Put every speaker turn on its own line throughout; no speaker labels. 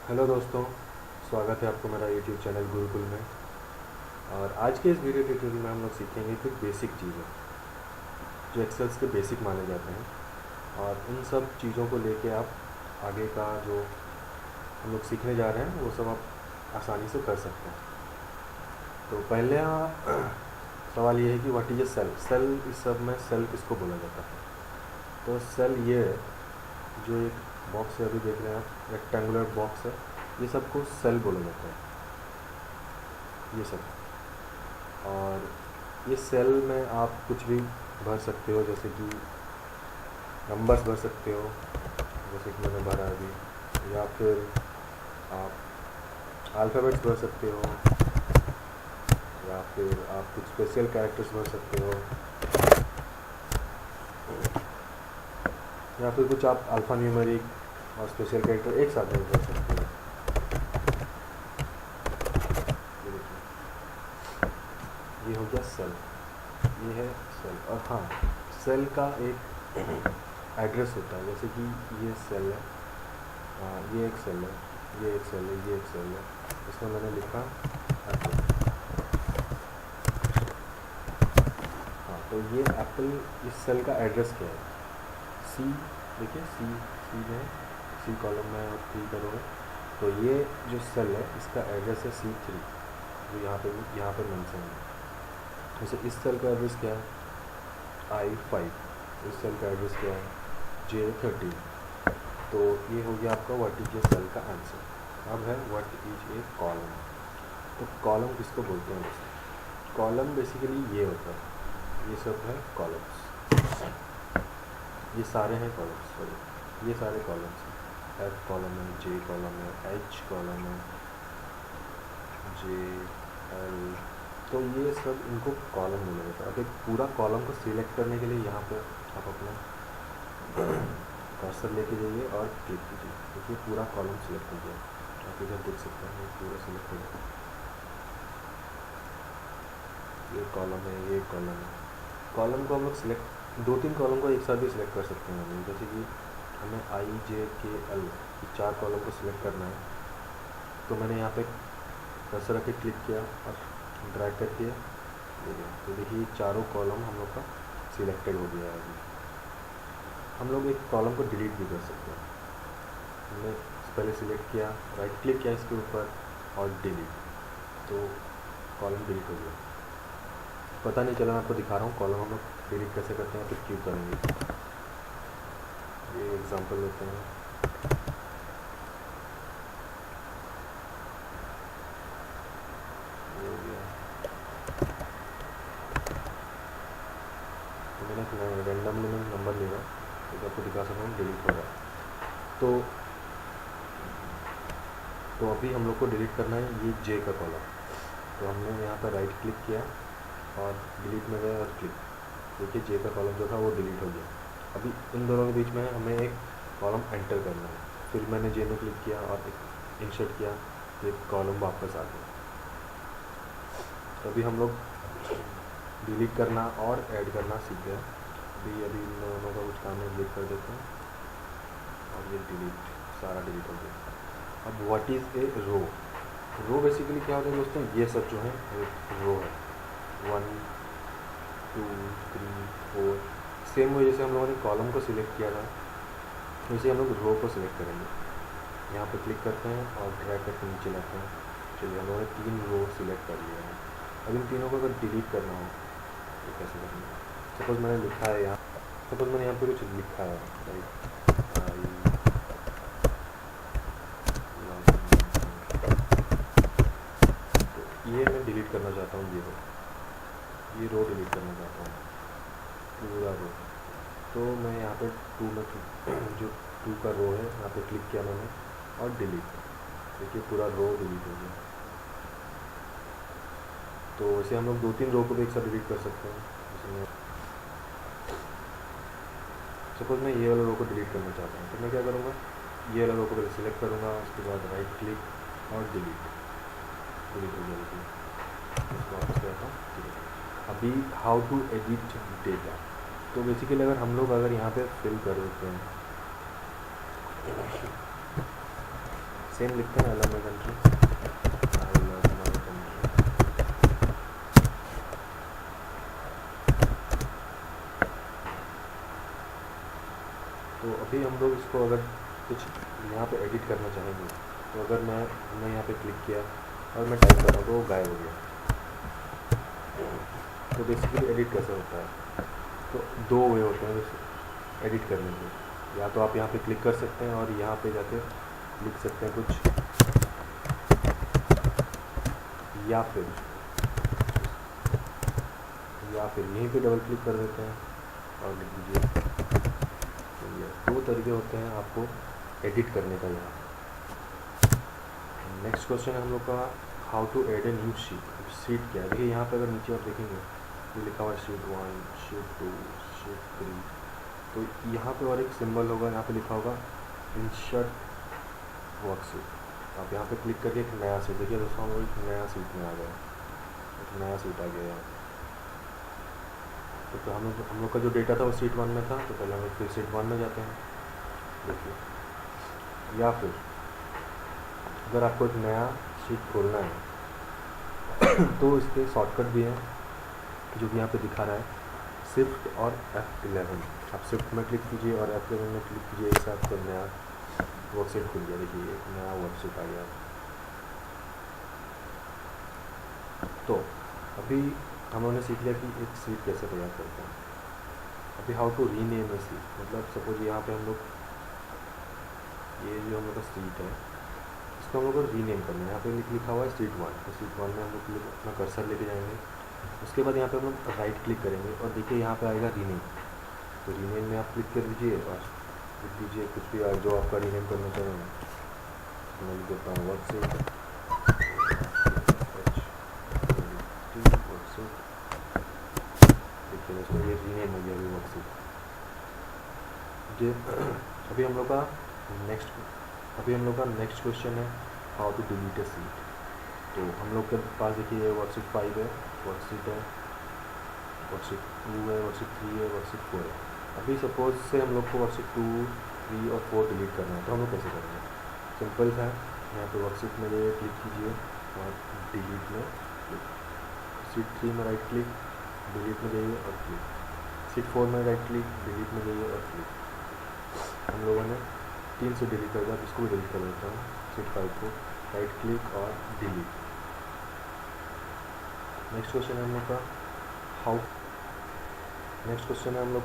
Hello दोस्तों, स्वागत है आपको मेरा यूट्यूब चैनल गुरुकुल में। और आज के इस वीडियो ट्यूटोरियल में हम लोग सीखेंगे कुछ बेसिक चीज़ें जो एक्सेल्स के बेसिक माने जाते हैं, और उन सब चीज़ों को लेके आप आगे का जो हम लोग सीखने जा रहे हैं वो सब आप आसानी से कर सकते हैं। तो पहले सवाल ये है कि what is a cell. Cell इस सब में सेल किसको बोला जाता है? तो सेल ये जो एक बॉक्स है, अभी देख रहे हैं आप, रेक्टेंगुलर बॉक्स है, ये सबको सेल बोला जाता है, ये सब। और ये सेल में आप कुछ भी भर सकते हो, जैसे कि नंबर्स भर सकते हो, जैसे कि मैंने भरा अभी, या फिर आप अल्फ़ाबेट्स भर सकते हो, या फिर आप कुछ स्पेशल कैरेक्टर्स भर सकते हो, या फिर कुछ आप अल्फ़ा न्यूमेरिक और स्पेशल कैरेक्टर एक साथ में भर सकते हो। ये हो गया सेल, ये है सेल। और हाँ, सेल का एक एड्रेस होता है, जैसे कि ये सेल है, ये एक सेल है, ये एक सेल है, ये एक सेल है, इसमें मैंने लिखा एप्पल। हाँ, तो ये एप्पल, इस सेल का एड्रेस क्या है? सी, देखिए सी में, सी कॉलम में आप क्लिक करोगे तो ये जो सेल है इसका एड्रेस है C3, जो यहाँ पे मेंशन है। जैसे इस सेल का एड्रेस क्या है? I5। इस सेल का एड्रेस क्या है? J13। तो ये हो गया आपका व्हाट इज ए सेल का आंसर। अब है व्हाट इज ए कॉलम। तो कॉलम किसको बोलते हैं? कॉलम बेसिकली ये होता है, ये सब है कॉलम्स, ये सारे हैं कॉलम्स, सॉरी, ये सारे कॉलम्स हैं। F कॉलम है, J कॉलम है, H कॉलम है, J, L, तो ये सब इनको कॉलम बोला जाता है। अब एक पूरा कॉलम को सिलेक्ट करने के लिए यहाँ पे आप अपना कर्सर लेके जाइए और क्लिक कीजिए। देखिए पूरा कॉलम सिलेक्ट हो गया, आप इधर देख सकते हैं, ये पूरा सिलेक्ट हो गया। ये कॉलम है, ये कॉलम है। कॉलम को हम लोग सिलेक्ट, 2-3 कॉलम को एक साथ भी सिलेक्ट कर सकते हैं हम, जैसे कि हमें I, J, K, L, 4 column को सिलेक्ट करना है। तो मैंने यहाँ पे कर्सर रख के क्लिक किया और ड्रैग करके देखिए, तो देखिए चारों कॉलम हम लोग का सिलेक्टेड हो गया है। अभी हम लोग एक कॉलम को डिलीट भी कर सकते हैं। हमने पहले सिलेक्ट किया, राइट क्लिक किया इसके ऊपर और डिलीट, तो कॉलम डिलीट हो गया। पता नहीं चला, मैं आपको दिखा रहा हूँ कॉलम हम लोग डिलीट कैसे करते हैं, फिर क्यों करेंगे। ये एग्जांपल लेते हैं, ये हो गया। तो मैंने रैंडमली मैं नंबर ले रहा हूँ, तो आपको दिखा सकता हूँ डिलीट हो रहा है। तो अभी हम लोग को डिलीट करना है ये J का कॉलम। तो हमने यहाँ पर राइट क्लिक किया और डिलीट में गए और क्लिक, देखिए J का कॉलम जो था वो डिलीट हो गया। अभी इन दोनों के बीच में हमें एक कॉलम एंटर करना है। फिर मैंने J में क्लिक किया और एक इंसर्ट किया, तो एक कॉलम वापस आ गया। तो अभी हम लोग डिलीट करना और ऐड करना सीख गए। अभी इन दोनों का कुछ काम है, डिलीट कर देते हैं और ये डिलीट, सारा डिलीट हो गया। अब what is a row. Row basically क्या होता है दोस्तों? ये सब जो है एक रो है, 1, 2, 3, 4। सेम वो जैसे हम लोगों ने कॉलम को सिलेक्ट किया था, वैसे हम लोग रो को सिलेक्ट करेंगे। यहाँ पे क्लिक करते हैं और ड्रैग करके नीचे लाते हैं। चलिए हम लोगों ने 3 रो सिलेक्ट कर लिया है। अब इन तीनों को अगर डिलीट करना हो तो कैसे करना है? सपोज़ मैंने लिखा है यहाँ, सपोज़ मैंने यहाँ पे कुछ लिखा है, ये मैं डिलीट करना चाहता हूँ, ये रो डिलीट करना चाहता हूँ, पूरा रो। तो मैं यहाँ पे 2 में जो 2 का रो है यहाँ पे क्लिक किया मैंने और डिलीट, देखिए पूरा रो डिलीट हो गया। तो वैसे हम लोग 2-3 रो को भी एक साथ डिलीट कर सकते हैं। इसमें सपोज़ मैं ये वाला रो को डिलीट करना चाहता हूँ, तो मैं क्या करूँगा, ये वाला रो को पहले सिलेक्ट करूँगा, उसके बाद राइट क्लिक और डिलीट हो गया। देखिए वापस करता हूँ। अभी हाउ टू एडिट डेटा। तो बेसिकली अगर हम लोग यहाँ पे फिल कर देते हैं, सेम लिखते हैं, I love my country, I love my country. तो अभी हम लोग इसको अगर कुछ यहाँ पे एडिट करना चाहेंगे, तो अगर हमने यहाँ पे क्लिक किया और मैं टाइप कर रहा हूँ तो वो गायब हो गया। तो बेसिकली एडिट कैसे होता है, तो दो वे होते हैं एडिट करने के। या तो आप यहाँ पे क्लिक कर सकते हैं और यहाँ पे जाके लिख सकते हैं कुछ, या फिर यहीं पे डबल क्लिक कर देते हैं और लिख दीजिए। तो ये दो तरीके होते हैं आपको एडिट करने का। यहाँ नेक्स्ट क्वेश्चन है हम लोग का, how to add a new sheet क्या है। देखिए यहाँ पे अगर नीचे आप देखेंगे ये लिखा हुआ है शीट 1, शीट 2, शीट 3। तो यहाँ पे और एक सिंबल होगा, यहाँ पे लिखा होगा इंसर्ट वर्कशीट। आप यहाँ पे क्लिक करके एक नया शीट, देखिए दोस्तों हम लोग एक नया शीट में आ गए, एक नया शीट आ गया यहाँ। तो हम लोग का जो डेटा था वो शीट 1 में था, तो पहले हम लोग फिर शीट 1 में जाते हैं। देखिए, या फिर अगर आपको एक नया शीट खोलना है तो इसके शॉर्टकट भी हैं जो कि यहाँ पे दिखा रहा है, शिफ्ट और F11। आप शिफ्ट में क्लिक कीजिए और F11 में क्लिक कीजिए, एक साथ तो नया वर्कशीट खुल गया। देखिए एक नया वर्कशीट आ गया। तो अभी हम लोगों ने सीख लिया कि एक शीट कैसे तैयार करते हैं। अभी how to rename a sheet, मतलब सपोज यहाँ पे हम लोग ये जो हम लोग का शीट है इसको हम लोग को रीनेम करना है। यहाँ पे लिखा हुआ है शीट 1, तो शीट 1 में हम लोग अपना कर्सर लेके जाएंगे। उसके बाद यहाँ पे हम लोग राइट क्लिक करेंगे और देखिए यहाँ पे आएगा रीनेम। तो रीनेम में आप क्लिक कर दीजिए और लिख दीजिए कुछ भी जो आपका रीनेम करना चाहेंगे। मैं लिख देता हूँ वर्कशीट, देखिए दोस्तों ये रीनेम हो गया अभी वर्कशीट। अभी हम लोग का नेक्स्ट क्वेश्चन है how to delete a sheet. तो हम लोग के पास देखिए वर्कशीट 5 है, वर्कशीट है, वर्कशीट 2 है, वर्कशीट 3 है, वर्कशीट 4 है। अभी सपोज से हम लोग को वर्कशीट 2, 3 और 4 डिलीट करना है, तो हम लोग कैसे करेंगे। सिंपल सा है, यहाँ पे वर्कशीट में जाइए, क्लिक कीजिए और डिलीट में क्लिक, शीट 3 में राइट क्लिक, डिलीट में जाइए और क्लिक, शीट 4 में राइट क्लिक, डिलीट में जाइए और क्लिक। हम लोगों ने 3 से डिलीट कर दिया, इसको भी डिलीट कर देता हूँ। शीट 5 को राइट क्लिक और डिलीट। नेक्स्ट क्वेश्चन है हम लोग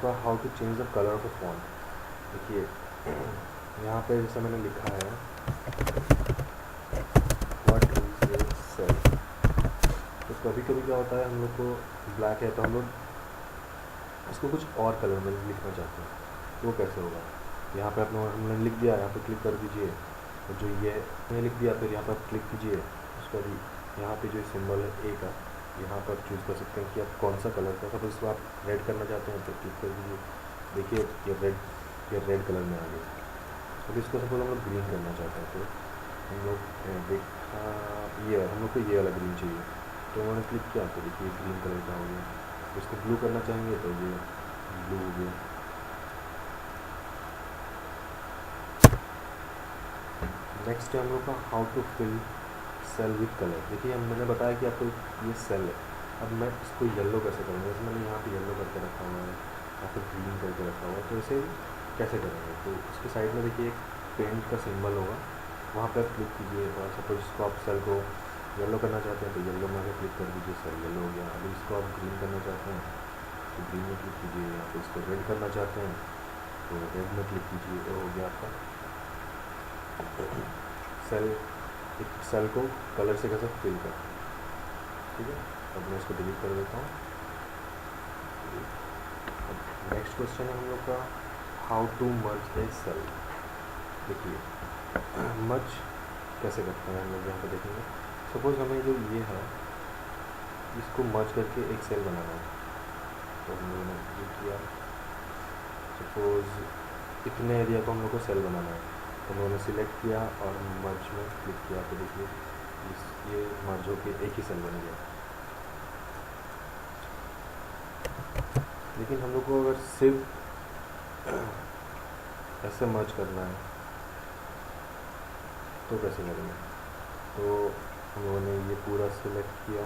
का how to change the colour of a font. देखिए यहाँ पे जैसे मैंने लिखा है व्हाट इज ए सेल। तो कभी कभी क्या होता है हम लोग को ब्लैक है तो हम लोग इसको कुछ और कलर में लिखना चाहते हैं, तो वो कैसे होगा। यहाँ पे हमने लिख दिया, यहाँ पे क्लिक कर दीजिए और जो ये मैंने लिख दिया, फिर यहाँ पर क्लिक कीजिए, उसका भी यहाँ पे जो सिंबल है ए का, यहाँ पर चूज़ कर सकते हैं कि आप कौन सा कलर का। सपोज इसको आप रेड करना चाहते हैं तो क्लिक कर दीजिए, देखिए ये रेड कलर में आ गया। अब इसको सपोज हम लोग ग्रीन करना चाहते हैं, तो हम लोग देखा हम लोग को ये वाला ग्रीन चाहिए, तो उन्होंने क्लिक किया तो देखिए ग्रीन कलर का हो गया। इसको ब्लू करना चाहेंगे तो ये ब्लू हो गया। नेक्स्ट है हम लोग का how to fill cell with colour. देखिए मैंने बताया कि आपको ये सेल है, अब मैं इसको येलो कैसे करूँगा। जैसे मैंने यहाँ पे येलो करके रखा हुआ है, यहाँ पे ग्रीन करके रखा हुआ है, तो इसे कैसे करेंगे। तो इसके साइड में देखिए एक पेंट का सिंबल होगा, वहाँ पर आप क्लिक कीजिए और सपोज इसको आप सेल को येलो करना चाहते हैं तो येलो में आगे क्लिक कर दीजिए, सेल येलो हो गया। अभी इसको आप ग्रीन करना चाहते हैं तो ग्रीन में क्लिक कीजिए, यहाँ पे इसको रेड करना चाहते हैं तो रेड में क्लिक कीजिए, वो हो गया आपका सेल को कलर से कैसे फिल कर। ठीक है, अब मैं इसको डिलीट कर देता हूँ। नेक्स्ट क्वेश्चन है हम लोग का how to merge a cell. देखिए मर्ज कैसे करते हैं हम लोग, यहाँ पे देखेंगे। सपोज हमें जो ये है इसको मर्ज करके एक सेल बनाना है, तो हम लोगों ने ये किया। सपोज इतने एरिया को हम लोग को सेल बनाना है, तो उन्होंने सिलेक्ट किया और मर्ज में क्लिक किया, तो देखिए ये मर्ज होके एक ही सेल बन गया। लेकिन हम लोग को अगर सिर्फ ऐसे मर्ज करना है तो कैसे करेंगे? तो हम लोगों ने ये पूरा सिलेक्ट किया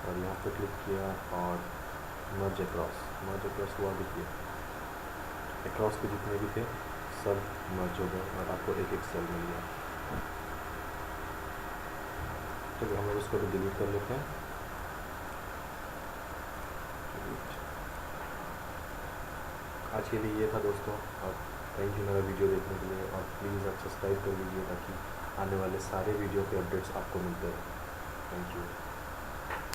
और यहाँ पे क्लिक किया और मर्ज अक्रॉस हुआ। देखिए अक्रॉस के जितने भी थे सब मर्ज हो गए और आपको एक एक सेल मिल गया। चलिए हम लोग इसको भी डिलीट कर लेते हैं। आज के लिए ये था दोस्तों, और थैंक यू मेरा वीडियो देखने के लिए, और प्लीज़ आप सब्सक्राइब कर लीजिए ताकि आने वाले सारे वीडियो के अपडेट्स आपको मिलते हैं। Thank you.